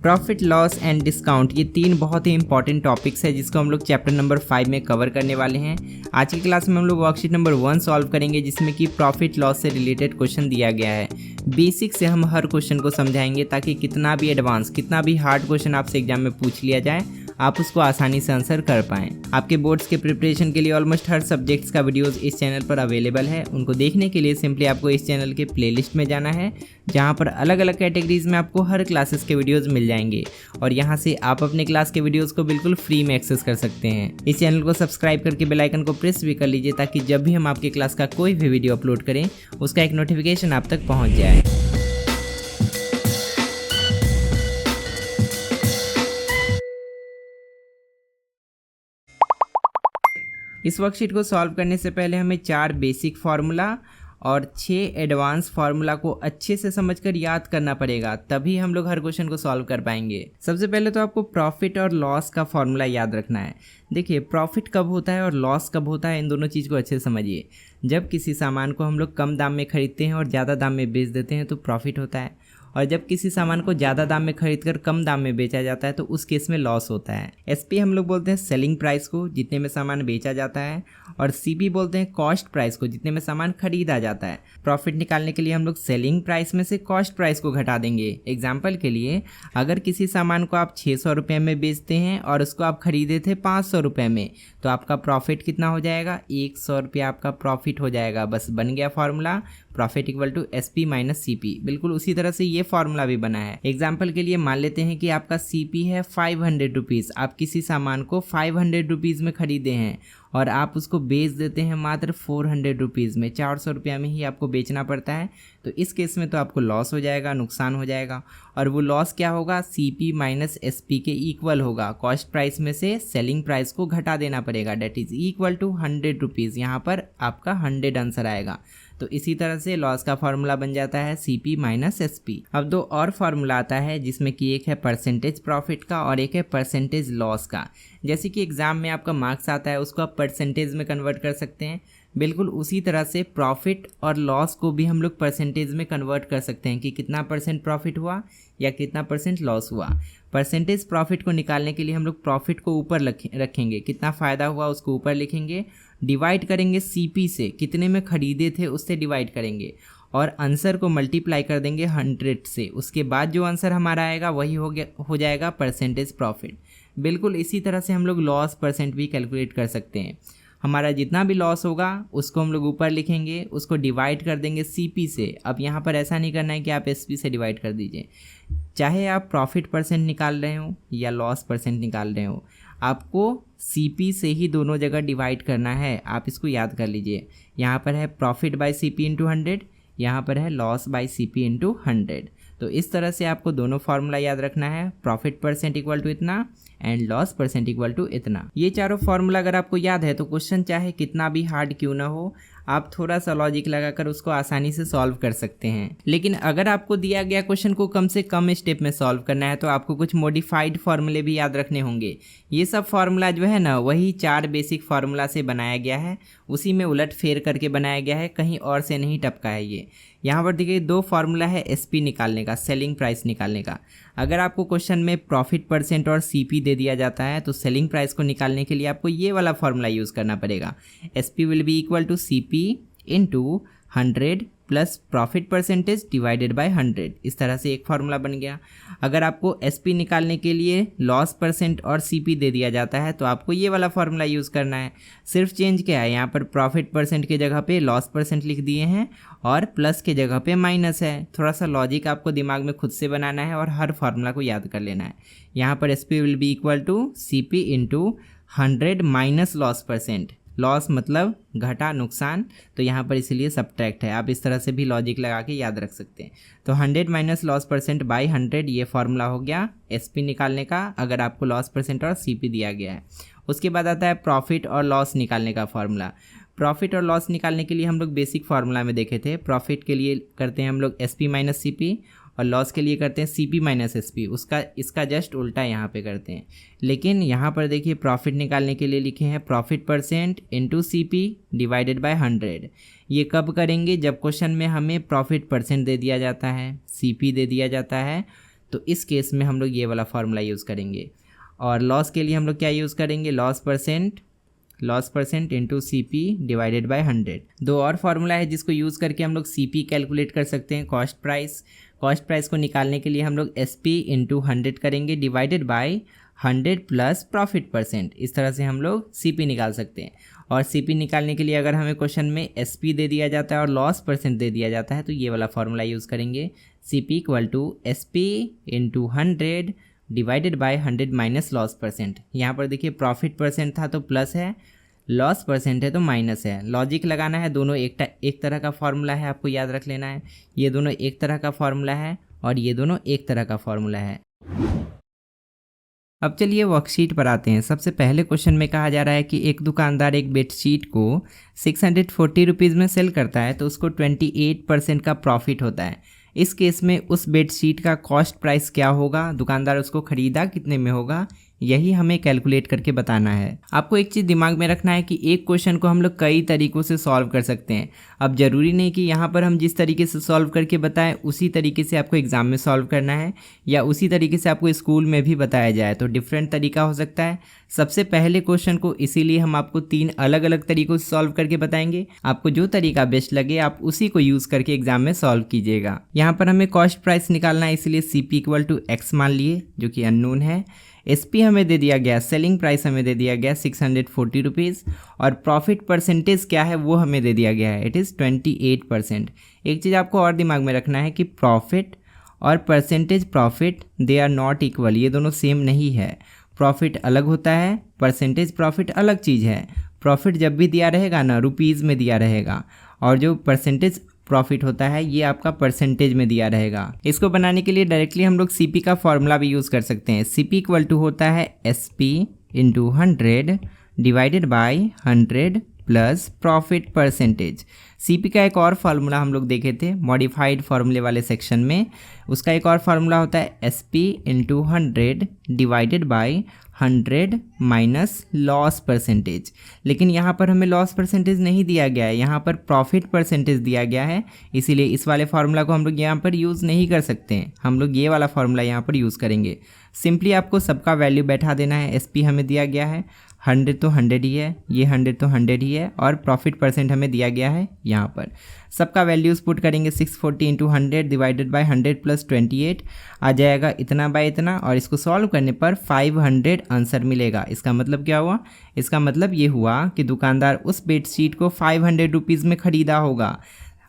Profit, loss and discount, ये तीन बहुत ही इंपॉर्टेंट टॉपिक्स है जिसको हम लोग चैप्टर नंबर 5 में कवर करने वाले हैं। आज की क्लास में हम लोग वर्कशीट नंबर 1 सॉल्व करेंगे जिसमें कि प्रॉफिट लॉस से रिलेटेड क्वेश्चन दिया गया है। बेसिक से हम हर क्वेश्चन को समझाएंगे ताकि कितना भी एडवांस, कितना भी हार्ड क्वेश्चन आपसे एग्जाम में पूछ लिया जाए आप उसको आसानी से आंसर कर पाएँ। आपके बोर्ड्स के प्रिपरेशन के लिए ऑलमोस्ट हर सब्जेक्ट्स का वीडियोस इस चैनल पर अवेलेबल है। उनको देखने के लिए सिंपली आपको इस चैनल के प्लेलिस्ट में जाना है जहां पर अलग अलग कैटेगरीज में आपको हर क्लासेस के वीडियोस मिल जाएंगे और यहां से आप अपने क्लास के वीडियोस को बिल्कुल फ्री में एक्सेस कर सकते हैं। इस चैनल को सब्सक्राइब करके बेल आइकन को प्रेस भी कर लीजिए ताकि जब भी हम आपके क्लास का कोई भी वीडियो अपलोड करें उसका एक नोटिफिकेशन आप तक पहुँच जाए। इस वर्कशीट को सॉल्व करने से पहले हमें 4 बेसिक फार्मूला और 6 एडवांस फार्मूला को अच्छे से समझकर याद करना पड़ेगा, तभी हम लोग हर क्वेश्चन को सॉल्व कर पाएंगे। सबसे पहले तो आपको प्रॉफिट और लॉस का फार्मूला याद रखना है। देखिए, प्रॉफिट कब होता है और लॉस कब होता है, इन दोनों चीज़ को अच्छे से समझिए। जब किसी सामान को हम लोग कम दाम में खरीदते हैं और ज़्यादा दाम में बेच देते हैं तो प्रॉफिट होता है, और जब किसी सामान को ज़्यादा दाम में खरीदकर कम दाम में बेचा जाता है तो उस केस में लॉस होता है। एसपी हम लोग बोलते हैं सेलिंग प्राइस को, जितने में सामान बेचा जाता है, और सीपी बोलते हैं कॉस्ट प्राइस को, जितने में सामान खरीदा जाता है। प्रॉफिट निकालने के लिए हम लोग सेलिंग प्राइस में से कॉस्ट प्राइस को घटा देंगे। एग्जाम्पल के लिए, अगर किसी सामान को आप 600 रुपये में बेचते हैं और उसको आप खरीदे थे 500 रुपये में, तो आपका प्रॉफिट कितना हो जाएगा? 100 रुपया आपका प्रॉफिट हो जाएगा। बस बन गया formula, profit equal to SP minus CP. बिल्कुल उसी तरह से ये फॉर्मूला भी बना है। एग्जाम्पल के लिए मान लेते हैं कि आपका सीपी है 500 रुपीज़। आप किसी सामान को 500 रुपीज़ में खरीदे हैं और आप उसको बेच देते हैं मात्र 400 रुपीज़ में। 400 रुपया में ही आपको बेचना पड़ता है, तो इस केस में तो आपको लॉस हो जाएगा, नुकसान हो जाएगा। और वो लॉस क्या होगा? सीपी माइनस एसपी के इक्वल होगा। कॉस्ट प्राइस में से सेलिंग प्राइस को घटा देना पड़ेगा, that is equal to 100 rupees. यहाँ पर आपका 100 आंसर आएगा। तो इसी तरह से लॉस का फार्मूला बन जाता है सीपी माइनस एसपी। अब दो और फार्मूला आता है जिसमें कि एक है परसेंटेज प्रॉफिट का और एक है परसेंटेज लॉस का। जैसे कि एग्जाम में आपका मार्क्स आता है उसको आप परसेंटेज में कन्वर्ट कर सकते हैं, बिल्कुल उसी तरह से प्रॉफिट और लॉस को भी हम लोग परसेंटेज में कन्वर्ट कर सकते हैं कि कितना परसेंट प्रॉफिट हुआ या कितना परसेंट लॉस हुआ। परसेंटेज प्रॉफिट को निकालने के लिए हम लोग प्रॉफिट को ऊपर रखेंगे, कितना फ़ायदा हुआ उसको ऊपर लिखेंगे, डिवाइड करेंगे सीपी से, कितने में खरीदे थे उससे डिवाइड करेंगे, और आंसर को मल्टीप्लाई कर देंगे 100 से। उसके बाद जो आंसर हमारा आएगा वही हो जाएगा परसेंटेज प्रॉफिट। बिल्कुल इसी तरह से हम लोग लॉस परसेंट भी कैलकुलेट कर सकते हैं। हमारा जितना भी लॉस होगा उसको हम लोग ऊपर लिखेंगे, उसको डिवाइड कर देंगे सीपी से। अब यहाँ पर ऐसा नहीं करना है कि आप एसपी से डिवाइड कर दीजिए। चाहे आप प्रॉफिट परसेंट निकाल रहे हो या लॉस परसेंट निकाल रहे हो, आपको सीपी से ही दोनों जगह डिवाइड करना है। आप इसको याद कर लीजिए। यहाँ पर है प्रॉफिट बाय सीपी इंटू 100, यहाँ पर है लॉस बाय सीपी इंटू 100। तो इस तरह से आपको दोनों फार्मूला याद रखना है, प्रॉफिट परसेंट इक्वल टू इतना and loss percent equal to इतना। ये चारों फार्मूला अगर आपको याद है तो क्वेश्चन चाहे कितना भी हार्ड क्यों ना हो, आप थोड़ा सा लॉजिक लगाकर उसको आसानी से सॉल्व कर सकते हैं। लेकिन अगर आपको दिया गया क्वेश्चन को कम से कम स्टेप में सॉल्व करना है तो आपको कुछ मॉडिफाइड फार्मूले भी याद रखने होंगे। ये सब फार्मूला जो है ना, वही 4 बेसिक फार्मूला से बनाया गया है, उसी में उलट फेर करके बनाया गया है, कहीं और से नहीं टपका है ये। यहाँ पर देखिए 2 फार्मूला है एसपी निकालने का, सेलिंग प्राइस निकालने का। अगर आपको क्वेश्चन में प्रॉफिट परसेंट और सीपी दे दिया जाता है तो सेलिंग प्राइस को निकालने के लिए आपको ये वाला फार्मूला यूज़ करना पड़ेगा। SP will be equal to CP into 100 plus profit percentage divided by 100। इस तरह से एक फार्मूला बन गया। अगर आपको एसपी निकालने के लिए लॉस परसेंट और सीपी दे दिया जाता है तो आपको ये वाला फार्मूला यूज़ करना है। सिर्फ चेंज क्या है, यहाँ पर प्रॉफिट परसेंट के जगह पे लॉस परसेंट लिख दिए हैं और प्लस के जगह पे माइनस है। थोड़ा सा लॉजिक आपको दिमाग में खुद से बनाना है और हर फार्मूला को याद कर लेना है। यहाँ पर SP will be equal to CP into 100 minus loss percent. Loss मतलब घटा, नुकसान, तो यहाँ पर इसीलिए सब्ट्रैक्ट है। आप इस तरह से भी लॉजिक लगा के याद रख सकते हैं। तो 100 माइनस लॉस परसेंट बाई 100 ये फार्मूला हो गया एसपी निकालने का, अगर आपको लॉस परसेंट और सीपी दिया गया है। उसके बाद आता है प्रॉफिट और लॉस निकालने का फार्मूला। प्रॉफिट और लॉस निकालने के लिए हम लोग बेसिक फार्मूला में देखे थे। प्रॉफिट के लिए करते हैं हम लोग एसपी माइनस सीपी और लॉस के लिए करते हैं सीपी माइनस एसपी। इसका जस्ट उल्टा यहाँ पे करते हैं। लेकिन यहाँ पर देखिए प्रॉफिट निकालने के लिए लिखे हैं profit percent into CP divided by 100। ये कब करेंगे? जब क्वेश्चन में हमें प्रॉफिट परसेंट दे दिया जाता है, सीपी दे दिया जाता है, तो इस केस में हम लोग ये वाला फार्मूला यूज़ करेंगे। और लॉस के लिए हम लोग क्या यूज़ करेंगे, loss percent into CP divided by 100। दो और फार्मूला है जिसको यूज़ करके हम लोग CP कैलकुलेट कर सकते हैं, कॉस्ट प्राइस को निकालने के लिए हम लोग SP इंटू 100 करेंगे divided by 100 plus profit percent. इस तरह से हम लोग CP निकाल सकते हैं। और CP निकालने के लिए अगर हमें क्वेश्चन में SP दे दिया जाता है और लॉस परसेंट दे दिया जाता है तो ये वाला फार्मूला यूज़ करेंगे, CP equal to SP into 100 divided by 100 minus loss percent. यहाँ पर देखिए प्रॉफिट परसेंट था तो प्लस है, लॉस परसेंट है तो माइनस है। लॉजिक लगाना है, दोनों एक तरह का फार्मूला है, आपको याद रख लेना है। ये दोनों एक तरह का फार्मूला है और ये दोनों एक तरह का फार्मूला है। अब चलिए वर्कशीट पर आते हैं। सबसे पहले क्वेश्चन में कहा जा रहा है कि एक दुकानदार एक बेडशीट को 640 रुपीज़ में सेल करता है तो उसको 28% का प्रॉफिट होता है। इस केस में उस बेडशीट का कॉस्ट प्राइस क्या होगा, दुकानदार उसको ख़रीदा कितने में होगा, यही हमें कैलकुलेट करके बताना है। आपको एक चीज़ दिमाग में रखना है कि एक क्वेश्चन को हम लोग कई तरीक़ों से सॉल्व कर सकते हैं। अब ज़रूरी नहीं कि यहाँ पर हम जिस तरीके से सॉल्व करके बताएं उसी तरीके से आपको एग्ज़ाम में सॉल्व करना है या उसी तरीके से आपको स्कूल में भी बताया जाए, तो डिफरेंट तरीका हो सकता है। सबसे पहले क्वेश्चन को इसीलिए हम आपको 3 अलग अलग तरीक़ों से सॉल्व करके बताएंगे। आपको जो तरीका बेस्ट लगे आप उसी को यूज़ करके एग्जाम में सॉल्व कीजिएगा। यहाँ पर हमें कॉस्ट प्राइस निकालना है, इसलिए CP इक्वल टू X मान लिए जो कि अननोन है। SP हमें दे दिया गया, सेलिंग प्राइस हमें दे दिया गया 640 रुपीज़ और प्रॉफिट परसेंटेज क्या है वो हमें दे दिया गया है, इट इज़ 28%। एक चीज़ आपको और दिमाग में रखना है कि प्रॉफिट और percentage profit they are not equal, ये दोनों सेम नहीं है। प्रॉफिट अलग होता है, परसेंटेज प्रॉफिट अलग चीज़ है। प्रॉफिट जब भी दिया रहेगा ना रुपीज़ में दिया रहेगा और जो परसेंटेज प्रॉफिट होता है ये आपका परसेंटेज में दिया रहेगा। इसको बनाने के लिए डायरेक्टली हम लोग CP का फॉर्मूला भी यूज़ कर सकते हैं। CP इक्वल टू होता है SP into 100 divided by 100 plus profit percentage. CP का एक और फार्मूला हम लोग देखे थे मॉडिफाइड फार्मूले वाले सेक्शन में, उसका एक और फार्मूला होता है SP into 100 divided by 100 minus loss percentage. लेकिन यहाँ पर हमें लॉस परसेंटेज नहीं दिया गया है, यहाँ पर प्रॉफिट परसेंटेज दिया गया है, इसीलिए इस वाले फार्मूला को हम लोग यहाँ पर यूज़ नहीं कर सकते हैं। हम लोग ये वाला फार्मूला यहाँ पर यूज़ करेंगे। सिंपली आपको सबका वैल्यू बैठा देना है। SP हमें दिया गया है 100 तो 100 ही है, ये 100 तो 100 ही है और प्रॉफिट परसेंट हमें दिया गया है यहाँ पर। सबका वैल्यूज़ पुट करेंगे 640 इंटू 100 डिवाइडेड बाय 100 प्लस 28 आ जाएगा इतना बाय इतना, और इसको सॉल्व करने पर 500 आंसर मिलेगा। इसका मतलब क्या हुआ, इसका मतलब ये हुआ कि दुकानदार उस बेडशीट को 500 रुपीज़ में ख़रीदा होगा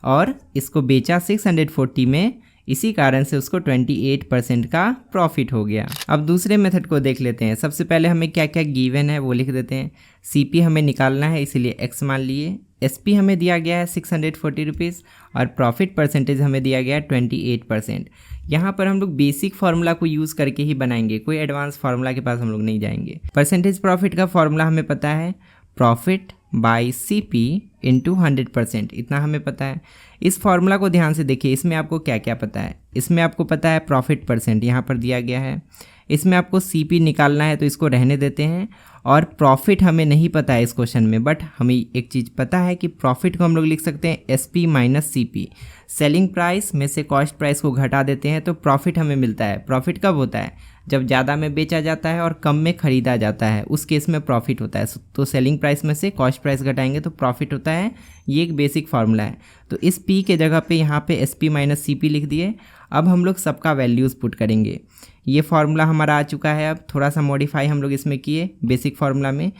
और इसको बेचा 640 में, इसी कारण से उसको 28% का प्रॉफिट हो गया। अब दूसरे मेथड को देख लेते हैं। सबसे पहले हमें क्या क्या गिवन है वो लिख देते हैं। CP हमें निकालना है इसलिए X मान लिए, SP हमें दिया गया है 640 रुपीज़ और प्रॉफिट परसेंटेज हमें दिया गया है 28%। यहाँ पर हम लोग बेसिक फार्मूला को यूज़ करके ही बनाएंगे, कोई एडवांस फार्मूला के पास हम लोग नहीं जाएंगे। परसेंटेज प्रॉफिट का फार्मूला हमें पता है, प्रॉफिट बाई CP इंटू 100%, इतना हमें पता है। इस फार्मूला को ध्यान से देखिए, इसमें आपको क्या क्या पता है। इसमें आपको पता है प्रॉफिट परसेंट यहाँ पर दिया गया है, इसमें आपको CP निकालना है तो इसको रहने देते हैं, और प्रॉफिट हमें नहीं पता है इस क्वेश्चन में, बट हमें एक चीज़ पता है कि प्रॉफिट को हम लोग लिख सकते हैं SP minus CP। Selling price में से कॉस्ट प्राइस को घटा देते हैं तो प्रॉफिट हमें मिलता है। प्रॉफिट कब होता है, जब ज़्यादा में बेचा जाता है और कम में ख़रीदा जाता है, उस केस में प्रॉफिट होता है। तो सेलिंग प्राइस में से कॉस्ट प्राइस घटाएंगे तो प्रॉफिट होता है। ये एक बेसिक फार्मूला है। तो इस P के जगह पे यहाँ पे SP माइनस CP लिख दिए। अब हम लोग सबका वैल्यूज़ पुट करेंगे। ये फार्मूला हमारा आ चुका है, अब थोड़ा सा मॉडिफाई हम लोग इसमें किए बेसिक फार्मूला में।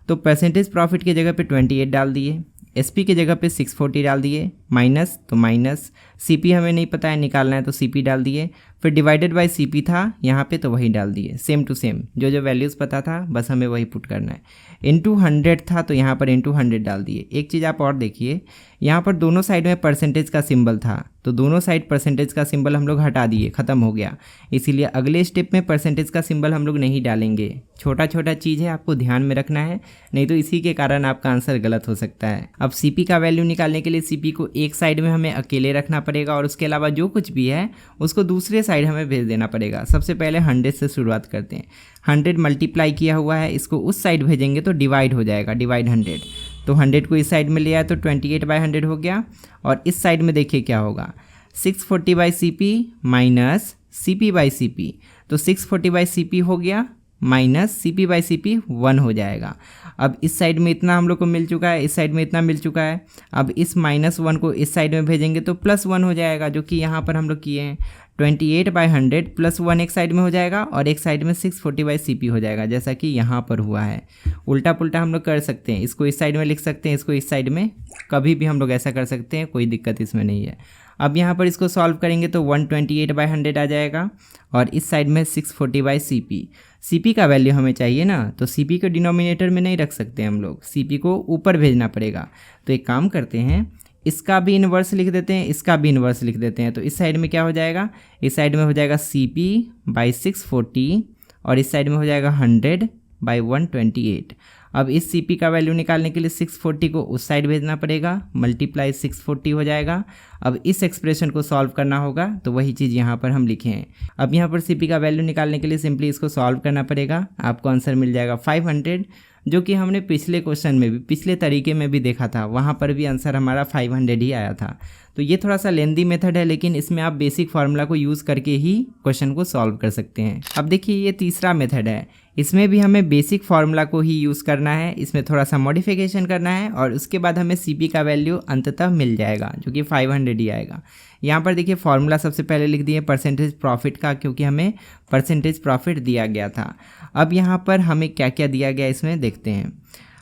तो परसेंटेज प्रॉफिट के जगह पे 28 डाल दिए, SP के जगह पे 640 डाल दिए, माइनस तो माइनस, CP हमें नहीं पता है निकालना है तो CP डाल दिए, फिर डिवाइडेड बाय CP था यहाँ पे तो वही डाल दिए, सेम टू सेम जो जो वैल्यूज़ पता था बस हमें वही पुट करना है। इंटू 100 था तो यहाँ पर इंटू 100 डाल दिए। एक चीज़ आप और देखिए, यहाँ पर दोनों साइड में परसेंटेज का सिंबल था तो दोनों साइड परसेंटेज का सिंबल हम लोग हटा दिए, ख़त्म हो गया। इसीलिए अगले स्टेप में परसेंटेज का सिंबल हम लोग नहीं डालेंगे। छोटा छोटा चीज़ है, आपको ध्यान में रखना है, नहीं तो इसी के कारण आपका आंसर गलत हो सकता है। अब CP का वैल्यू निकालने के लिए CP को एक साइड में हमें अकेले रखना पड़ेगा और उसके अलावा जो कुछ भी है उसको दूसरे साइड हमें भेज देना पड़ेगा। सबसे पहले 100 से शुरुआत करते हैं। 100 मल्टीप्लाई किया हुआ है, इसको उस साइड भेजेंगे तो डिवाइड हो जाएगा, डिवाइड 100। तो 100 को इस साइड में ले आए तो 28/100 हो गया, और इस साइड में देखिए क्या होगा, 640/CP minus CP by CP, तो 640 बाई CP हो गया माइनस CP बाई CP 1 हो जाएगा। अब इस साइड में इतना हम लोग को मिल चुका है, इस साइड में इतना मिल चुका है। अब इस -1 को इस साइड में भेजेंगे तो +1 हो जाएगा, जो कि यहाँ पर हम लोग किए हैं। 28/100 +1 एक साइड में हो जाएगा और एक साइड में 640 बाई CP हो जाएगा, जैसा कि यहाँ पर हुआ है। उल्टा पुल्टा हम लोग कर सकते हैं, इसको इस साइड में लिख सकते हैं, इसको इस साइड में, कभी भी हम लोग ऐसा कर सकते हैं, कोई दिक्कत इसमें नहीं है। अब यहाँ पर इसको सॉल्व करेंगे तो 128/100 आ जाएगा और इस साइड में 640 बाई CP। CP का वैल्यू हमें चाहिए ना, तो CP को डिनोमिनेटर में नहीं रख सकते हम लोग, CP को ऊपर भेजना पड़ेगा। तो एक काम करते हैं, इसका भी इन्वर्स लिख देते हैं, इसका भी इन्वर्स लिख देते हैं। तो इस साइड में क्या हो जाएगा, इस साइड में हो जाएगा CP बाई 640 और इस साइड में हो जाएगा 100 बाई 128। अब इस CP का वैल्यू निकालने के लिए 640 को उस साइड भेजना पड़ेगा, मल्टीप्लाई 640 हो जाएगा। अब इस एक्सप्रेशन को सॉल्व करना होगा, तो वही चीज़ यहाँ पर हम लिखे हैं। अब यहाँ पर CP का वैल्यू निकालने के लिए सिंपली इसको सॉल्व करना पड़ेगा, आपको आंसर मिल जाएगा 500, जो कि हमने पिछले क्वेश्चन में भी, पिछले तरीके में भी देखा था, वहाँ पर भी आंसर हमारा 500 ही आया था। तो ये थोड़ा सा लेंदी मेथड है, लेकिन इसमें आप बेसिक फार्मूला को यूज़ करके ही क्वेश्चन को सॉल्व कर सकते हैं। अब देखिए ये तीसरा मेथड है, इसमें भी हमें बेसिक फार्मूला को ही यूज़ करना है, इसमें थोड़ा सा मॉडिफिकेशन करना है और उसके बाद हमें CP का वैल्यू अंततः मिल जाएगा, जो कि 500 ही आएगा। यहाँ पर देखिए फार्मूला सबसे पहले लिख दिए परसेंटेज प्रॉफिट का, क्योंकि हमें परसेंटेज प्रॉफिट दिया गया था। अब यहाँ पर हमें क्या क्या दिया गया इसमें देखते हैं।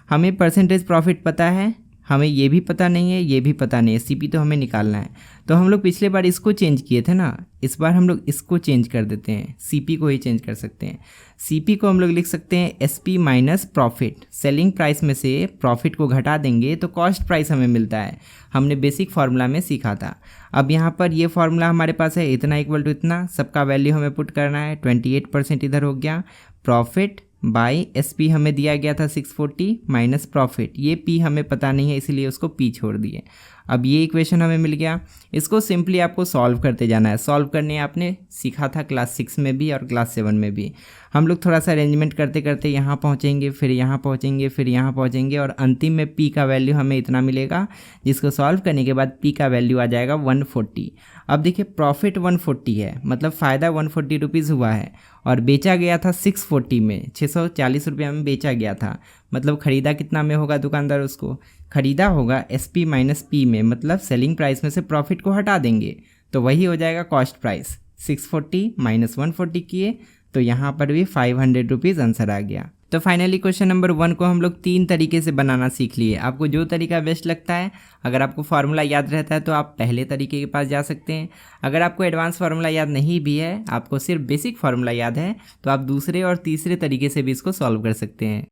हमें परसेंटेज प्रॉफिट पता है, हमें ये भी पता नहीं है, ये भी पता नहीं है, CP तो हमें निकालना है। तो हम लोग पिछले बार इसको चेंज किए थे ना, इस बार हम लोग इसको चेंज कर देते हैं, CP को ही चेंज कर सकते हैं। CP को हम लोग लिख सकते हैं SP minus profit. Selling price में से प्रॉफिट को घटा देंगे तो कॉस्ट प्राइस हमें मिलता है, हमने बेसिक फार्मूला में सीखा था। अब यहाँ पर ये फार्मूला हमारे पास है, इतना इक्वल टू इतना, सबका वैल्यू हमें पुट करना है। 28% इधर हो गया, प्रॉफिट बाई SP हमें दिया गया था 640 माइनस प्रॉफिट, ये P हमें पता नहीं है इसलिए उसको P छोड़ दिए। अब ये इक्वेशन हमें मिल गया, इसको सिंपली आपको सॉल्व करते जाना है। सॉल्व करने आपने सीखा था क्लास 6 में भी और क्लास 7 में भी। हम लोग थोड़ा सा अरेंजमेंट करते करते यहाँ पहुँचेंगे, फिर यहाँ पहुँचेंगे, फिर यहाँ पहुँचेंगे और अंतिम में P का वैल्यू हमें इतना मिलेगा, जिसको सॉल्व करने के बाद P का वैल्यू आ जाएगा 140। अब देखिए प्रॉफिट 140 है, मतलब फ़ायदा 140 रुपीज़ हुआ है और बेचा गया था 640 में, 640 रुपये में बेचा गया था। मतलब ख़रीदा कितना में होगा दुकानदार, उसको ख़रीदा होगा SP माइनस P में, मतलब सेलिंग प्राइस में से प्रॉफिट को हटा देंगे तो वही हो जाएगा कॉस्ट प्राइस। 640 माइनस 140 किए तो यहाँ पर भी 500 रुपीज़ आंसर आ गया। तो फाइनली क्वेश्चन नंबर 1 को हम लोग 3 तरीके से बनाना सीख लिए। आपको जो तरीका बेस्ट लगता है, अगर आपको फार्मूला याद रहता है तो आप पहले तरीके के पास जा सकते हैं। अगर आपको एडवांस फार्मूला याद नहीं भी है, आपको सिर्फ बेसिक फार्मूला याद है, तो आप दूसरे और तीसरे तरीके से भी इसको सॉल्व कर सकते हैं।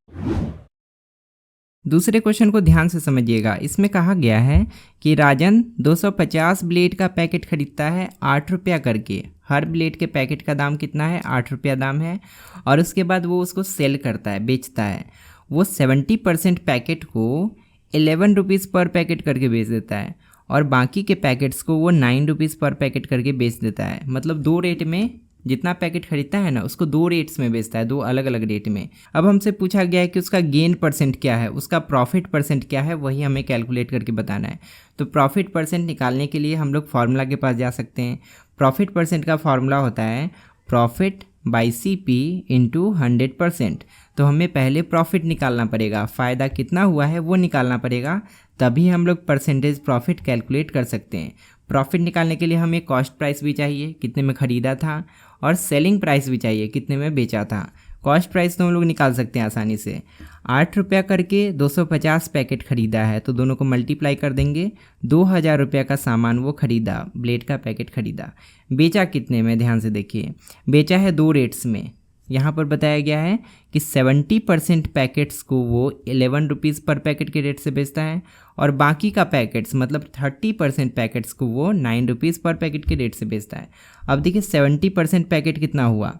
दूसरे क्वेश्चन को ध्यान से समझिएगा। इसमें कहा गया है कि राजन 250 ब्लेड का पैकेट खरीदता है 8 रुपया करके। हर ब्लेड के पैकेट का दाम कितना है? 8 रुपया दाम है। और उसके बाद वो उसको सेल करता है, बेचता है। वो 70% पैकेट को 11 रुपीज़ पर पैकेट करके बेच देता है और बाकी के पैकेट्स को वो 9 रुपीज़ पर पैकेट करके बेच देता है। मतलब 2 रेट में जितना पैकेट खरीदता है ना, उसको 2 रेट्स में बेचता है, 2 अलग अलग रेट में। अब हमसे पूछा गया है कि उसका गेन परसेंट क्या है, उसका प्रॉफिट परसेंट क्या है, वही हमें कैलकुलेट करके बताना है। तो प्रॉफिट परसेंट निकालने के लिए हम लोग फार्मूला के पास जा सकते हैं। प्रॉफिट परसेंट का फार्मूला होता है प्रॉफिट बाई CP इंटू 100%। तो हमें पहले प्रॉफिट निकालना पड़ेगा, फ़ायदा कितना हुआ है वो निकालना पड़ेगा, तभी हम लोग परसेंटेज प्रॉफिट कैलकुलेट कर सकते हैं। प्रॉफिट निकालने के लिए हमें कॉस्ट प्राइस भी चाहिए, कितने में ख़रीदा था, और सेलिंग प्राइस भी चाहिए, कितने में बेचा था। कॉस्ट प्राइस तो हम लोग निकाल सकते हैं आसानी से। 8 रुपया करके 250 पैकेट ख़रीदा है, तो दोनों को मल्टीप्लाई कर देंगे। 2000 रुपया का सामान वो ख़रीदा, ब्लेड का पैकेट ख़रीदा। बेचा कितने में, ध्यान से देखिए, बेचा है 2 रेट्स में। यहाँ पर बताया गया है कि 70% पैकेट्स को वो 11 रुपीज़ पर पैकेट के रेट से बेचता है और बाकी का पैकेट्स मतलब 30% पैकेट्स को वो 9 रुपीज़ पर पैकेट के रेट से बेचता है। अब देखिए 70% पैकेट कितना हुआ,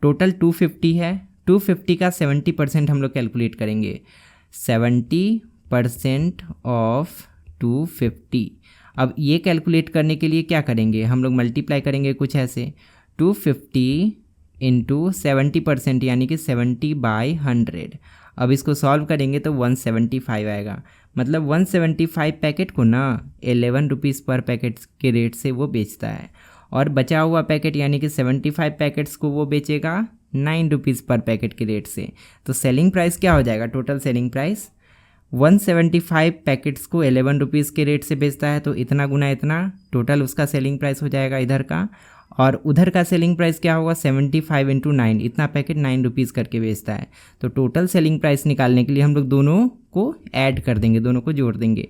टोटल 250 है। 250 का 70% हम लोग कैलकुलेट करेंगे। 70% ऑफ 250। अब ये कैलकुलेट करने के लिए क्या करेंगे, हम लोग मल्टीप्लाई करेंगे कुछ ऐसे, 250 इंटू 70% यानी कि 70/100। अब इसको सॉल्व करेंगे तो 175 आएगा। मतलब 175 पैकेट को ना 11 रुपीज़ पर पैकेट के रेट से वो बेचता है और बचा हुआ पैकेट यानी कि 75 पैकेट्स को वो बेचेगा 9 रुपीज़ पर पैकेट के रेट से। तो सेलिंग प्राइस क्या हो जाएगा, टोटल सेलिंग प्राइस 175 पैकेट्स को 11 रुपीज़ के रेट से बेचता है, तो इतना गुना इतना टोटल उसका सेलिंग प्राइस हो जाएगा इधर का। और उधर का सेलिंग प्राइस क्या होगा, 75 इंटू 9, इतना पैकेट 9 रुपीज़ करके बेचता है। तो टोटल सेलिंग प्राइस निकालने के लिए हम लोग दोनों को ऐड कर देंगे, दोनों को जोड़ देंगे,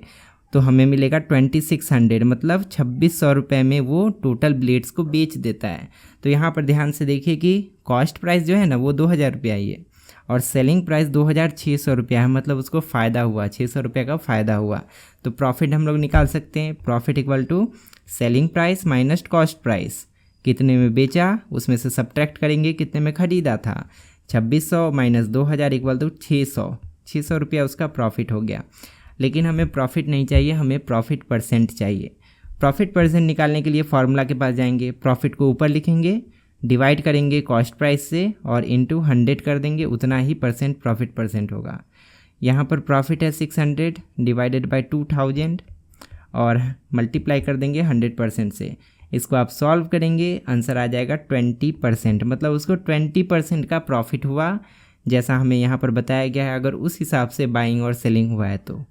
तो हमें मिलेगा 2600, मतलब 2600 रुपये में वो टोटल ब्लेड्स को बेच देता है। तो यहाँ पर ध्यान से देखिए कि कॉस्ट प्राइस जो है ना वो 2000 रुपया ही है और सेलिंग प्राइस 2600 रुपया है, मतलब उसको फ़ायदा हुआ, 600 रुपये का फ़ायदा हुआ। तो प्रॉफिट हम लोग निकाल सकते हैं, profit equal to selling price minus cost price, कितने में बेचा उसमें से सब्ट्रैक्ट करेंगे कितने में ख़रीदा था, 2600 माइनस 2000 इक्वल टू 600 रुपया उसका प्रॉफिट हो गया। लेकिन हमें प्रॉफिट नहीं चाहिए, हमें प्रॉफिट परसेंट चाहिए। प्रॉफिट परसेंट निकालने के लिए फार्मूला के पास जाएंगे, प्रॉफिट को ऊपर लिखेंगे, डिवाइड करेंगे कॉस्ट प्राइस से और इंटू 100 कर देंगे, उतना ही परसेंट प्रॉफिट परसेंट होगा। यहाँ पर प्रॉफिट है 600 डिवाइडेड बाय 2000 और मल्टीप्लाई कर देंगे 100% से। इसको आप सॉल्व करेंगे, आंसर आ जाएगा 20%, मतलब उसको 20% का प्रॉफिट हुआ, जैसा हमें यहाँ पर बताया गया है, अगर उस हिसाब से बाइंग और सेलिंग हुआ है तो।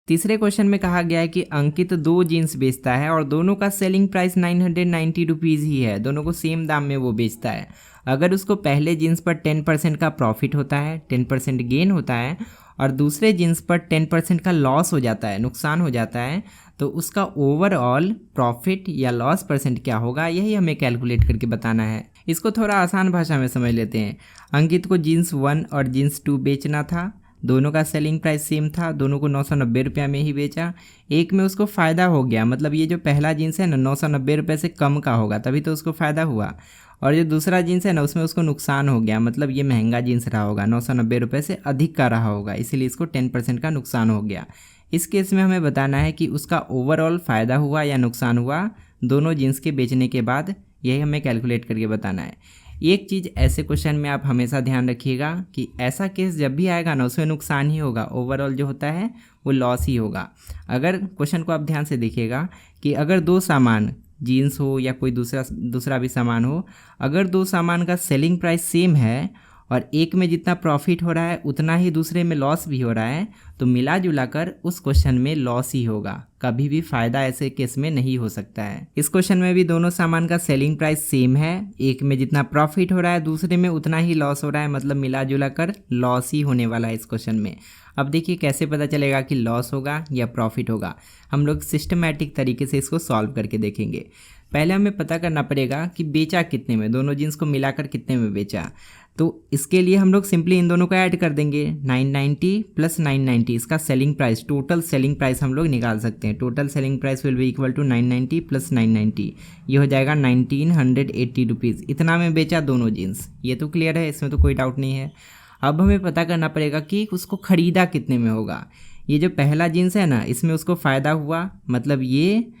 तीसरे क्वेश्चन में कहा गया है कि अंकित 2 जीन्स बेचता है और दोनों का सेलिंग प्राइस 990 रुपीज़ ही है, दोनों को सेम दाम में वो बेचता है। अगर उसको पहले जीन्स पर 10% का प्रॉफिट होता है, 10% गेन होता है और दूसरे जीन्स पर 10% का लॉस हो जाता है, नुकसान हो जाता है, तो उसका ओवरऑल प्रॉफिट या लॉस परसेंट क्या होगा, यही हमें कैलकुलेट करके बताना है। इसको थोड़ा आसान भाषा में समझ लेते हैं। अंकित को जीन्स 1 और जीन्स 2 बेचना था, दोनों का सेलिंग प्राइस सेम था, दोनों को 990 रुपये में ही बेचा। एक में उसको फ़ायदा हो गया, मतलब ये जो पहला जीन्स है ना 990 रुपये से कम का होगा, तभी तो उसको फ़ायदा हुआ। और जो दूसरा जीन्स है ना उसमें उसको नुकसान हो गया, मतलब ये महंगा जीन्स रहा होगा, 990 रुपये से अधिक का रहा होगा, इसीलिए इसको 10% का नुकसान हो गया। इस केस में हमें बताना है कि उसका ओवरऑल फ़ायदा हुआ या नुकसान हुआ दोनों जीन्स के बेचने के बाद, यही हमें कैलकुलेट करके बताना है। एक चीज़ ऐसे क्वेश्चन में आप हमेशा ध्यान रखिएगा कि ऐसा केस जब भी आएगा ना उसमें नुकसान ही होगा, ओवरऑल जो होता है वो लॉस ही होगा। अगर क्वेश्चन को आप ध्यान से देखिएगा कि अगर 2 सामान, जीन्स हो या कोई दूसरा भी सामान हो, अगर 2 सामान का सेलिंग प्राइस सेम है और एक में जितना प्रॉफिट हो रहा है उतना ही दूसरे में लॉस भी हो रहा है, तो मिला जुला कर उस क्वेश्चन में लॉस ही होगा, कभी भी फ़ायदा ऐसे केस में नहीं हो सकता है। इस क्वेश्चन में भी दोनों सामान का सेलिंग प्राइस सेम है, एक में जितना प्रॉफिट हो रहा है दूसरे में उतना ही लॉस हो रहा है, मतलब मिला जुला कर लॉस ही होने वाला है इस क्वेश्चन में। अब देखिए कैसे पता चलेगा कि लॉस होगा या प्रॉफिट होगा, हम लोग सिस्टमैटिक तरीके से इसको सॉल्व करके देखेंगे। पहले हमें पता करना पड़ेगा कि बेचा कितने में, दोनों जीन्स को मिलाकर कितने में बेचा। तो इसके लिए हम लोग सिंपली इन दोनों को ऐड कर देंगे, 990 प्लस 990, इसका selling price, total selling price हम लोग निकाल सकते हैं। Total selling price will be equal to 990 plus 990, ये हो जाएगा 1980 रुपीज़। इतना में बेचा दोनों जीन्स, ये तो क्लियर है, इसमें तो कोई डाउट नहीं है। अब हमें पता करना पड़ेगा कि उसको ख़रीदा कितने में होगा। ये जो पहला जीन्स है ना इसमें उसको फ़ायदा हुआ, मतलब ये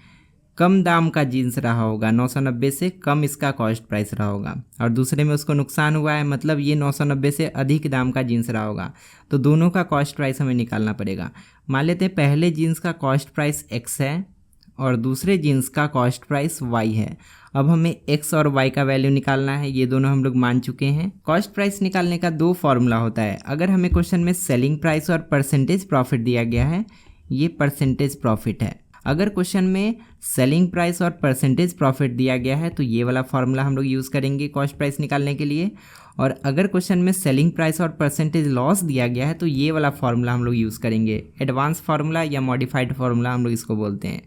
कम दाम का जीन्स रहा होगा, 990 से कम इसका कॉस्ट प्राइस रहा होगा, और दूसरे में उसको नुकसान हुआ है, मतलब ये 990 से अधिक दाम का जीन्स रहा होगा। तो दोनों का कॉस्ट प्राइस हमें निकालना पड़ेगा। मान लेते हैं पहले जीन्स का कॉस्ट प्राइस x है और दूसरे जीन्स का कॉस्ट प्राइस y है। अब हमें x और y का वैल्यू निकालना है, ये दोनों हम लोग मान चुके हैं। कॉस्ट प्राइस निकालने का 2 फॉर्मूला होता है। अगर हमें क्वेश्चन में सेलिंग प्राइस और परसेंटेज प्रॉफिट दिया गया है, ये परसेंटेज प्रॉफिट है। अगर क्वेश्चन में सेलिंग प्राइस और परसेंटेज प्रॉफिट दिया गया है तो ये वाला फॉर्मूला हम लोग यूज़ करेंगे कॉस्ट प्राइस निकालने के लिए। और अगर क्वेश्चन में सेलिंग प्राइस और परसेंटेज लॉस दिया गया है तो ये वाला फॉर्मूला हम लोग यूज़ करेंगे, एडवांस फार्मूला या मॉडिफाइड फार्मूला हम लोग इसको बोलते हैं।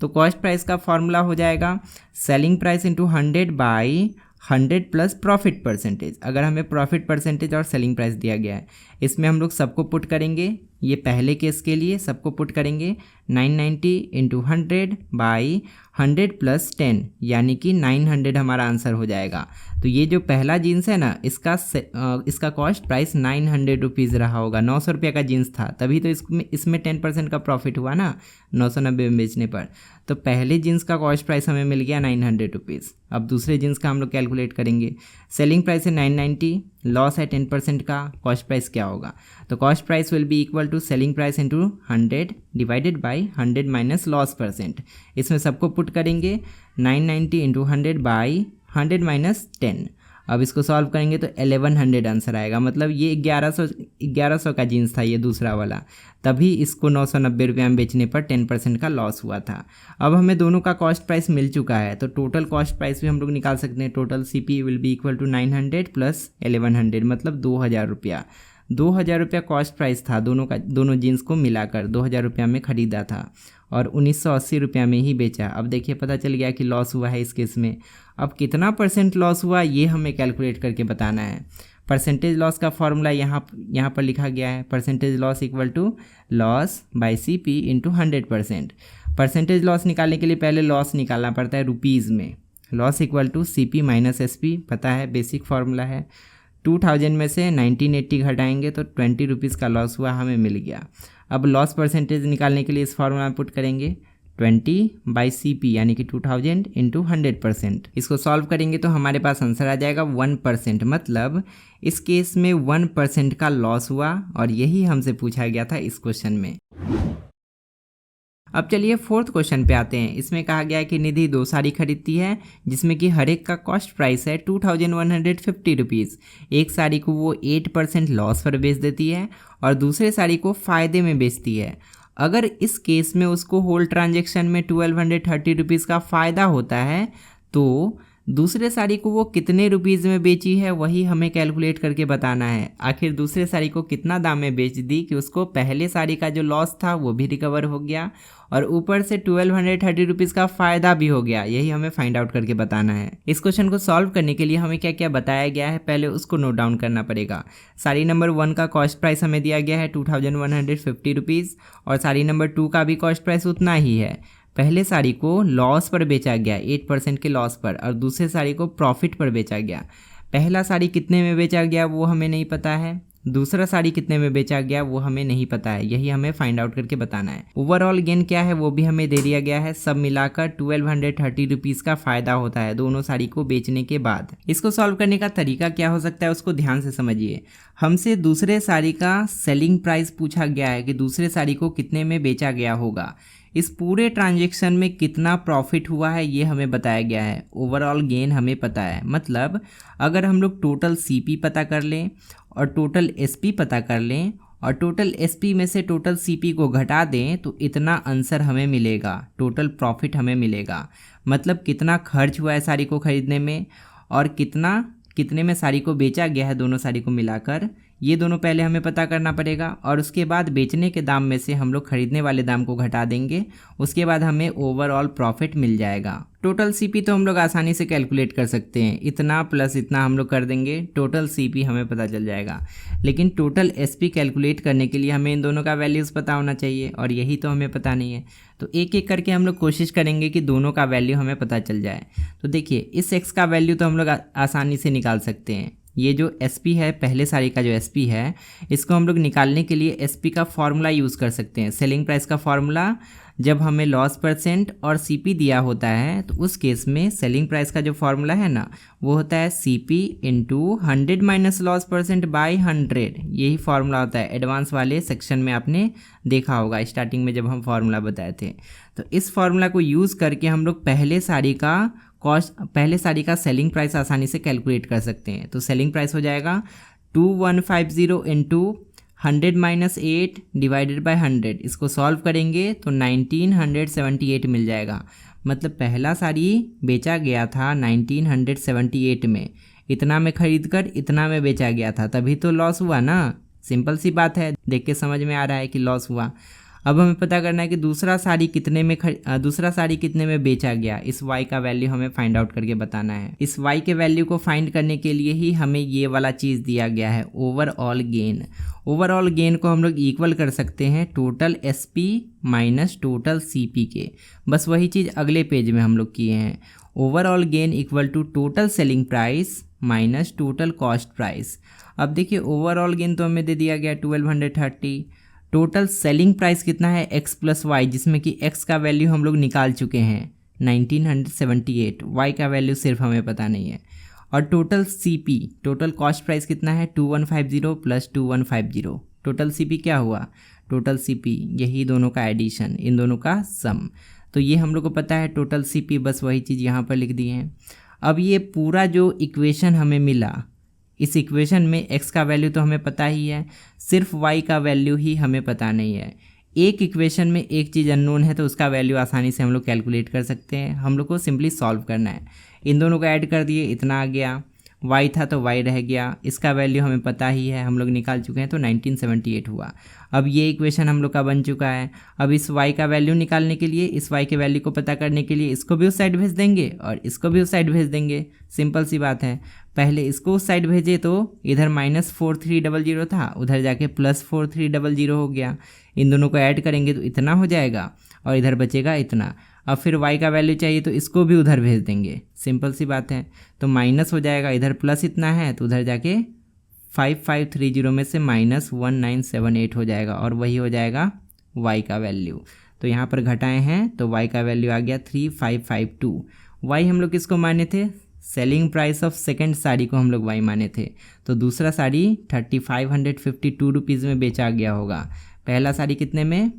तो कॉस्ट प्राइस का फॉर्मूला हो जाएगा selling price into 100 by 100 plus profit percentage. अगर हमें प्रॉफिट परसेंटेज और सेलिंग प्राइस दिया गया है, इसमें हम लोग सबको पुट करेंगे, ये पहले केस के लिए सबको पुट करेंगे 990 इंटू 100 बाई 100 प्लस 10, यानी कि 900 हमारा आंसर हो जाएगा। तो ये जो पहला जीन्स है ना इसका कॉस्ट प्राइस 900 रुपीज़ रहा होगा, 900 रुपये का जीन्स था, तभी तो इसमें 10% का प्रॉफिट हुआ ना 990 में बेचने पर। तो पहले जीन्स का कॉस्ट प्राइस हमें मिल गया 900 रुपीज़। अब दूसरे जीन्स का हम लोग कैलकुलेट करेंगे। सेलिंग प्राइस है 990, लॉस है 10% का, कॉस्ट प्राइस क्या होगा? तो cost price will be equal to selling price into 100 divided by 100 minus loss percent. इसमें सबको पुट करेंगे 990 इंटू 100 बाई 100 माइनस 10। अब इसको सॉल्व करेंगे तो 1100 आंसर आएगा। मतलब ये 1100 का जीन्स था ये दूसरा वाला, तभी इसको 990 रुपये में बेचने पर 10% का लॉस हुआ था। अब हमें दोनों का कॉस्ट प्राइस मिल चुका है, तो टोटल कॉस्ट प्राइस भी हम लोग निकाल सकते हैं। Total CP will be equal to 900 plus 1100, मतलब 2000 रुपया। 2000 रुपया कॉस्ट प्राइस था दोनों जीन्स को मिलाकर 2000 रुपया में ख़रीदा था और 1980 रुपया में ही बेचा। अब देखिए पता चल गया कि लॉस हुआ है इस केस में। अब कितना % लॉस हुआ ये हमें कैलकुलेट करके बताना है। परसेंटेज लॉस का फॉर्मूला यहाँ पर लिखा गया है। Percentage loss equal to loss by CP into 100%। Percentage loss निकालने के लिए पहले लॉस निकालना पड़ता है रुपीज़ में। Loss equal to CP minus SP, पता है बेसिक फार्मूला है। 2000 में से 1980 घटाएंगे तो 20 रुपीज़ का लॉस हुआ, हमें मिल गया। अब लॉस परसेंटेज निकालने के लिए इस फार्मूला में पुट करेंगे 20 बाई CP यानी कि 2000 इंटू 100%। इसको सॉल्व करेंगे तो हमारे पास आंसर आ जाएगा 1%। मतलब इस केस में 1% का लॉस हुआ और यही हमसे पूछा गया था इस क्वेश्चन में। अब चलिए 4th क्वेश्चन पे आते हैं। इसमें कहा गया है कि निधि 2 साड़ी खरीदती है जिसमें कि हर एक का कॉस्ट प्राइस है 2150 रुपीज़। एक साड़ी को वो 8% लॉस पर बेच देती है और दूसरे साड़ी को फ़ायदे में बेचती है। अगर इस केस में उसको होल ट्रांजेक्शन में 1230 रुपीज़ का फ़ायदा होता है तो दूसरे साड़ी को वो कितने रुपीज़ में बेची है वही हमें कैलकुलेट करके बताना है। आखिर दूसरे साड़ी को कितना दाम में बेच दी कि उसको पहले साड़ी का जो लॉस था वो भी रिकवर हो गया और ऊपर से 1230 रुपीज़ का फ़ायदा भी हो गया, यही हमें फाइंड आउट करके बताना है। इस क्वेश्चन को सॉल्व करने के लिए हमें क्या क्या बताया गया है पहले उसको नोट डाउन करना पड़ेगा। साड़ी नंबर 1 का कॉस्ट प्राइस हमें दिया गया है 2150 रुपीज़ और साड़ी नंबर 2 का भी कॉस्ट प्राइस उतना ही है। पहले साड़ी को लॉस पर बेचा गया 8% के लॉस पर और दूसरे साड़ी को प्रॉफिट पर बेचा गया। पहला साड़ी कितने में बेचा गया वो हमें नहीं पता है, दूसरा साड़ी कितने में बेचा गया वो हमें नहीं पता है, यही हमें फाइंड आउट करके बताना है। ओवरऑल गेन क्या है वो भी हमें दे दिया गया है। सब मिलाकर 1230 रुपीज़ का फ़ायदा होता है दोनों साड़ी को बेचने के बाद। इसको सॉल्व करने का तरीका क्या हो सकता है उसको ध्यान से समझिए। हमसे दूसरे साड़ी का सेलिंग प्राइस पूछा गया है कि दूसरे साड़ी को कितने में बेचा गया होगा। इस पूरे ट्रांजैक्शन में कितना प्रॉफिट हुआ है ये हमें बताया गया है। ओवरऑल गेन हमें पता है। मतलब अगर हम लोग टोटल CP पता कर लें और टोटल SP पता कर लें और टोटल SP में से टोटल CP को घटा दें तो इतना आंसर हमें मिलेगा, टोटल प्रॉफिट हमें मिलेगा। मतलब कितना खर्च हुआ है साड़ी को ख़रीदने में और कितने में साड़ी को बेचा गया है दोनों साड़ी को मिलाकर, ये दोनों पहले हमें पता करना पड़ेगा और उसके बाद बेचने के दाम में से हम लोग खरीदने वाले दाम को घटा देंगे। उसके बाद हमें ओवरऑल प्रॉफिट मिल जाएगा। टोटल CP तो हम लोग आसानी से कैलकुलेट कर सकते हैं, इतना प्लस इतना हम लोग कर देंगे, टोटल CP हमें पता चल जाएगा। लेकिन टोटल SP कैलकुलेट करने के लिए हमें इन दोनों का वैल्यूज़ पता होना चाहिए और यही तो हमें पता नहीं है। तो एक एक करके हम लोग कोशिश करेंगे कि दोनों का वैल्यू हमें पता चल जाए। तो देखिए इस X का वैल्यू तो हम लोग आसानी से निकाल सकते हैं। ये जो SP है, पहले साड़ी का जो SP है, इसको हम लोग निकालने के लिए SP का फॉर्मूला यूज़ कर सकते हैं। सेलिंग प्राइस का फॉर्मूला जब हमें लॉस परसेंट और CP दिया होता है तो उस केस में सेलिंग प्राइस का जो फॉर्मूला है ना वो होता है CP into 100 minus loss percent by 100। यही फार्मूला होता है। एडवांस वाले सेक्शन में आपने देखा होगा स्टार्टिंग में जब हम फार्मूला बताए थे। तो इस फार्मूला को यूज़ करके हम लोग पहले साड़ी का सेलिंग प्राइस आसानी से कैलकुलेट कर सकते हैं। तो सेलिंग प्राइस हो जाएगा 2150 इंटू 100 माइनस 8 डिवाइडेड बाई 100। इसको सॉल्व करेंगे तो 1978 मिल जाएगा। मतलब पहला साड़ी बेचा गया था 1978 में, इतना में खरीद कर इतना में बेचा गया था, तभी तो लॉस हुआ ना। सिंपल सी बात है, देख के समझ में आ रहा है कि लॉस हुआ। अब हमें पता करना है कि दूसरा साड़ी कितने में बेचा गया। इस y का वैल्यू हमें फाइंड आउट करके बताना है। इस y के वैल्यू को फाइंड करने के लिए ही हमें ये वाला चीज़ दिया गया है, ओवरऑल गेन। ओवरऑल गेन को हम लोग इक्वल कर सकते हैं total SP minus total CP के। बस वही चीज़ अगले पेज में हम लोग किए हैं। Overall gain equal to total selling price minus total cost price. अब देखिए ओवरऑल गेन तो हमें दे दिया गया 1230, टोटल सेलिंग प्राइस कितना है x प्लस वाई, जिसमें कि x का वैल्यू हम लोग निकाल चुके हैं 1978, y का वैल्यू सिर्फ हमें पता नहीं है। और total CP, total cost price कितना है 2150 प्लस 2150, टोटल CP क्या हुआ, टोटल CP यही दोनों का एडिशन, इन दोनों का सम। तो ये हम लोग को पता है टोटल CP, बस वही चीज़ यहाँ पर लिख दी है। अब ये पूरा जो इक्वेशन हमें मिला, इस इक्वेशन में x का वैल्यू तो हमें पता ही है, सिर्फ y का वैल्यू ही हमें पता नहीं है। एक इक्वेशन में एक चीज़ अननोन है तो उसका वैल्यू आसानी से हम लोग कैलकुलेट कर सकते हैं, हम लोग को सिंपली सॉल्व करना है। इन दोनों को ऐड कर दिए, इतना आ गया, y था तो y रह गया, इसका वैल्यू हमें पता ही है, हम लोग निकाल चुके हैं, तो 1978 हुआ। अब ये इक्वेशन हम लोग का बन चुका है। अब इस y का वैल्यू निकालने के लिए, इस y के वैल्यू को पता करने के लिए इसको भी उस साइड भेज देंगे और इसको भी उस साइड भेज देंगे, सिंपल सी बात है। पहले इसको उस साइड भेजे तो इधर -4300 था, उधर जाके +4300 हो गया। इन दोनों को ऐड करेंगे तो इतना हो जाएगा और इधर बचेगा इतना। अब फिर y का वैल्यू चाहिए तो इसको भी उधर भेज देंगे, सिंपल सी बात है। तो माइनस हो जाएगा, इधर प्लस इतना है तो उधर जाके 5530 में से -1978 हो जाएगा और वही हो जाएगा y का वैल्यू। तो यहाँ पर घटाए हैं तो y का वैल्यू आ गया 3552। y हम लोग किसको माने थे, selling price of second sari को हम लोग y माने थे। तो दूसरा साड़ी 3552 रुपीज़ में बेचा गया होगा। पहला साड़ी कितने में,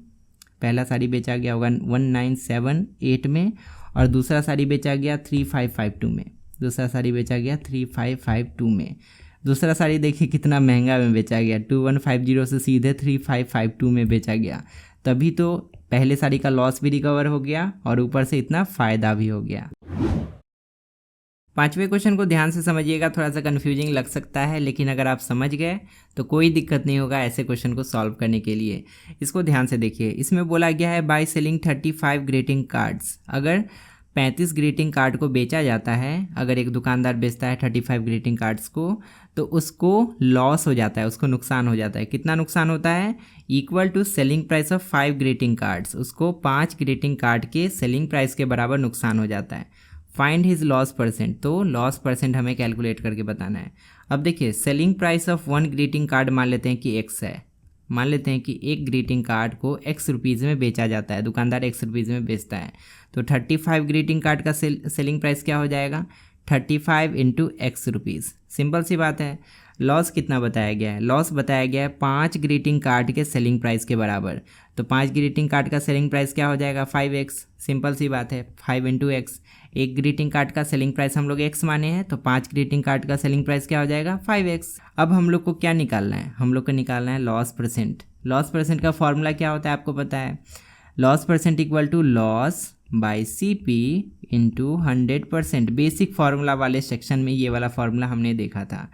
पहला साड़ी बेचा गया होगा 1978 में और दूसरा साड़ी बेचा गया 3552 में, दूसरा साड़ी बेचा गया 3552 में। दूसरा साड़ी देखिए कितना महंगा में बेचा गया, 2150 से सीधे 3552 में बेचा गया। तभी तो पहले साड़ी का लॉस भी रिकवर हो गया और ऊपर से इतना फ़ायदा भी हो गया। पांचवें क्वेश्चन को ध्यान से समझिएगा, थोड़ा सा कन्फ्यूजिंग लग सकता है, लेकिन अगर आप समझ गए तो कोई दिक्कत नहीं होगा ऐसे क्वेश्चन को सॉल्व करने के लिए। इसको ध्यान से देखिए, इसमें बोला गया है बाय सेलिंग 35 ग्रीटिंग कार्ड्स। अगर 35 ग्रीटिंग कार्ड को बेचा जाता है, अगर एक दुकानदार बेचता है 35 ग्रीटिंग कार्ड्स को, तो उसको लॉस हो जाता है, उसको नुकसान हो जाता है। कितना नुकसान होता है, equal to selling price of 5 greeting cards, उसको 5 ग्रीटिंग कार्ड के सेलिंग प्राइस के बराबर नुकसान हो जाता है। फाइंड हिज लॉस परसेंट, तो लॉस परसेंट हमें कैलकुलेट करके बताना है। अब देखिए selling price of 1 greeting card मान लेते हैं कि x है, मान लेते हैं कि एक ग्रीटिंग कार्ड को x रुपीज़ में बेचा जाता है, दुकानदार x रुपीज़ में बेचता है। तो 35 ग्रीटिंग कार्ड का सेलिंग प्राइस क्या हो जाएगा, 35 इंटू x रुपीज़। सिंपल सी बात है। लॉस कितना बताया गया है, लॉस बताया गया है 5 ग्रीटिंग कार्ड के सेलिंग प्राइस के बराबर। तो 5 ग्रीटिंग कार्ड का सेलिंग प्राइस क्या हो जाएगा, 5x। सिंपल सी बात है, 5 इंटू एक्स। एक ग्रीटिंग कार्ड का सेलिंग प्राइस हम लोग x माने हैं, तो 5 ग्रीटिंग कार्ड का सेलिंग प्राइस क्या हो जाएगा, 5x। अब हम लोग को क्या निकालना है, हम लोग को निकालना है लॉस परसेंट। लॉस परसेंट का फॉर्मूला क्या होता है आपको पता है, loss percent equal to loss by CP into 100%। Basic formula वाले सेक्शन में ये वाला फार्मूला हमने देखा था।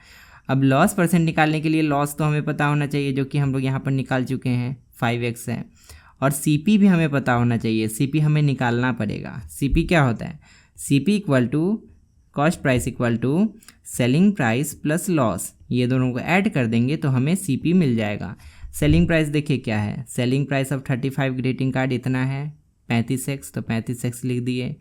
अब लॉस परसेंट निकालने के लिए लॉस तो हमें पता होना चाहिए, जो कि हम लोग यहाँ पर निकाल चुके हैं, 5x है। और CP भी हमें पता होना चाहिए, CP हमें निकालना पड़ेगा। CP क्या होता है, CP equal to cost price equal to selling price plus loss, ये दोनों को ऐड कर देंगे तो हमें CP मिल जाएगा। सेलिंग प्राइस देखिए क्या है, selling price of 35 greeting card इतना है 35x, तो 35x लिख दिए।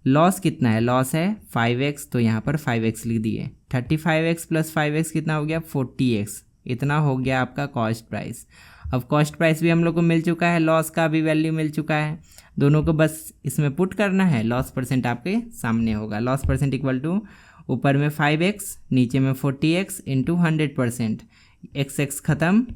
लॉस कितना है, लॉस है 5x, तो यहाँ पर 5x लिख दिए। 35x प्लस 5x कितना हो गया, 40x, इतना हो गया आपका कॉस्ट प्राइस। अब कॉस्ट प्राइस भी हम लोग को मिल चुका है, लॉस का भी वैल्यू मिल चुका है, दोनों को बस इसमें पुट करना है। लॉस परसेंट आपके सामने होगा, लॉस परसेंट इक्वल टू ऊपर में 5x नीचे में 40x इंटू 100%, x ख़त्म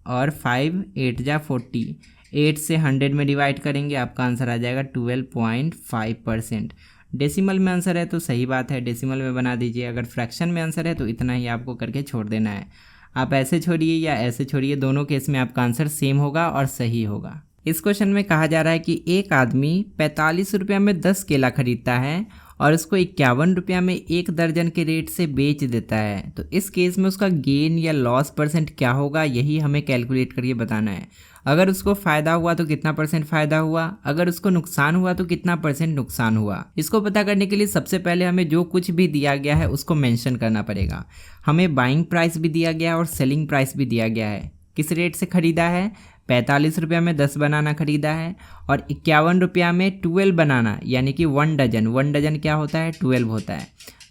और 5 8 जा 40, 8 से 100 में डिवाइड करेंगे, आपका आंसर आ जाएगा 12.5%। डेसिमल में आंसर है तो सही बात है, डेसिमल में बना दीजिए। अगर फ्रैक्शन में आंसर है तो इतना ही आपको करके छोड़ देना है। आप ऐसे छोड़िए या ऐसे छोड़िए, दोनों केस में आपका आंसर सेम होगा और सही होगा। इस क्वेश्चन में कहा जा रहा है कि एक आदमी 45 रुपया में 10 केला खरीदता है और उसको 51 रुपया में 1 दर्जन के रेट से बेच देता है। तो इस केस में उसका गेन या लॉस परसेंट क्या होगा, यही हमें कैलकुलेट करके बताना है। अगर उसको फ़ायदा हुआ तो कितना परसेंट फ़ायदा हुआ, अगर उसको नुकसान हुआ तो कितना परसेंट नुकसान हुआ। इसको पता करने के लिए सबसे पहले हमें जो कुछ भी दिया गया है उसको मेंशन करना पड़ेगा। हमें बाइंग प्राइस भी दिया गया है और सेलिंग प्राइस भी दिया गया है। किस रेट से ख़रीदा है, 45 रुपया में 10 बनाना खरीदा है और 51 रुपया में 12 बनाना, यानी कि 1 डजन क्या होता है, 12 होता है।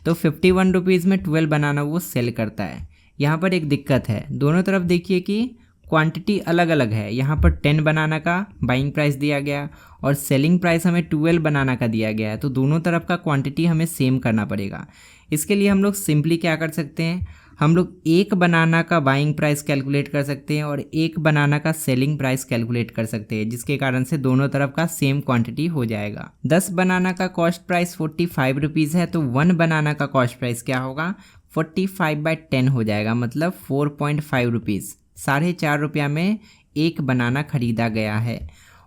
तो 51 रुपीज़ में 12 बनाना वो सेल करता है। यहाँ पर एक दिक्कत है, दोनों तरफ देखिए कि क्वांटिटी अलग अलग है। यहाँ पर 10 बनाना का बाइंग प्राइस दिया गया और सेलिंग प्राइस हमें 12 बनाना का दिया गया है, तो दोनों तरफ का क्वांटिटी हमें सेम करना पड़ेगा। इसके लिए हम लोग सिंपली क्या कर सकते हैं, हम लोग एक बनाना का बाइंग प्राइस कैलकुलेट कर सकते हैं और एक बनाना का सेलिंग प्राइस कैलकुलेट कर सकते हैं, जिसके कारण से दोनों तरफ का सेम क्वांटिटी हो जाएगा। 10 बनाना का कॉस्ट प्राइस 45 रुपीज़ है, तो 1 बनाना का कॉस्ट प्राइस क्या होगा, 45/10 हो जाएगा, मतलब 4.5 रुपीज़। 4.5 रुपया में एक बनाना खरीदा गया है।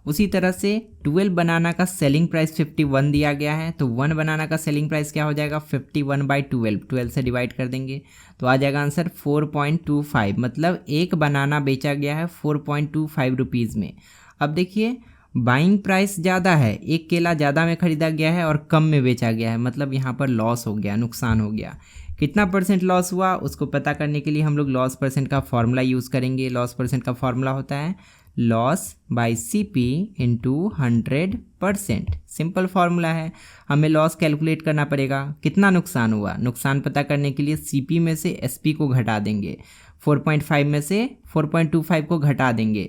उसी तरह से 12 बनाना का सेलिंग प्राइस 51 दिया गया है, तो 1 बनाना का सेलिंग प्राइस क्या हो जाएगा, 51/12, 12 से डिवाइड कर देंगे तो आ जाएगा आंसर 4.25, मतलब एक बनाना बेचा गया है 4.25 रुपीज़ में। अब देखिए बाइंग प्राइस ज़्यादा है, एक केला ज़्यादा में ख़रीदा गया है और कम में बेचा गया है, मतलब यहाँ पर लॉस हो गया, नुकसान हो गया। कितना परसेंट लॉस हुआ उसको पता करने के लिए हम लोग लॉस परसेंट का फॉर्मूला यूज़ करेंगे। लॉस परसेंट का फॉर्मूला होता है loss by CP into 100%। Simple formula है। हमें लॉस कैलकुलेट करना पड़ेगा, कितना नुकसान हुआ। नुकसान पता करने के लिए CP में से SP को घटा देंगे, 4.5 में से 4.25 को घटा देंगे।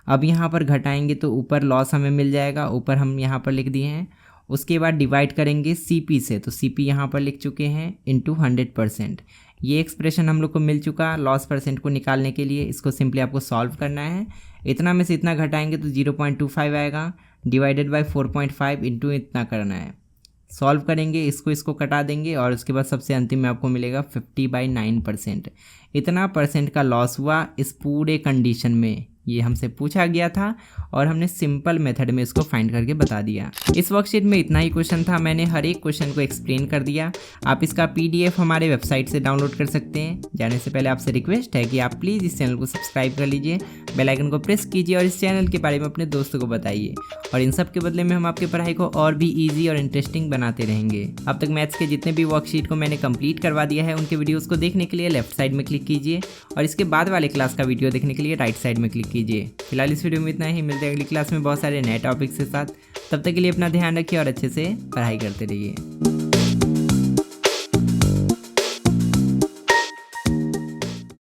अब यहाँ पर घटाएंगे तो ऊपर लॉस हमें मिल जाएगा, ऊपर हम यहाँ पर लिख दिए हैं। उसके बाद डिवाइड करेंगे CP से, तो CP यहाँ पर लिख चुके हैं इंटू 100%। ये एक्सप्रेशन हम लोग को मिल चुका लॉस परसेंट को निकालने के लिए। इसको सिंपली आपको सॉल्व करना है। इतना में से इतना घटाएंगे तो 0.25 आएगा, डिवाइडेड बाय 4.5 इंटू इतना करना है। सॉल्व करेंगे, इसको कटा देंगे और उसके बाद सबसे अंतिम में आपको मिलेगा 50/9%। इतना परसेंट का लॉस हुआ इस पूरे कंडीशन में। ये हमसे पूछा गया था और हमने सिंपल मेथड में इसको फाइंड करके बता दिया। इस वर्कशीट में इतना ही क्वेश्चन था, मैंने हर एक क्वेश्चन को एक्सप्लेन कर दिया। आप इसका PDF हमारे वेबसाइट से डाउनलोड कर सकते हैं। जाने से पहले आपसे रिक्वेस्ट है कि आप प्लीज़ इस चैनल को सब्सक्राइब कर लीजिए, बेल आइकन को प्रेस कीजिए और इस चैनल के बारे में अपने दोस्तों को बताइए। और इन सब के बदले में हम आपकी पढ़ाई को और भी ईजी और इंटरेस्टिंग बनाते रहेंगे। अब तक मैथ्स के जितने भी वर्कशीट को मैंने कंप्लीट करवा दिया है, उनके वीडियोज़ को देखने के लिए लेफ्ट साइड में क्लिक कीजिए और इसके बाद वाले क्लास का वीडियो देखने के लिए राइट साइड में क्लिक कीजिए। फिलहाल इस वीडियो में इतना ही, मिलते हैं अगली क्लास में बहुत सारे नए टॉपिक्स के साथ। तब तक के लिए अपना ध्यान रखिए और अच्छे से पढ़ाई करते रहिए।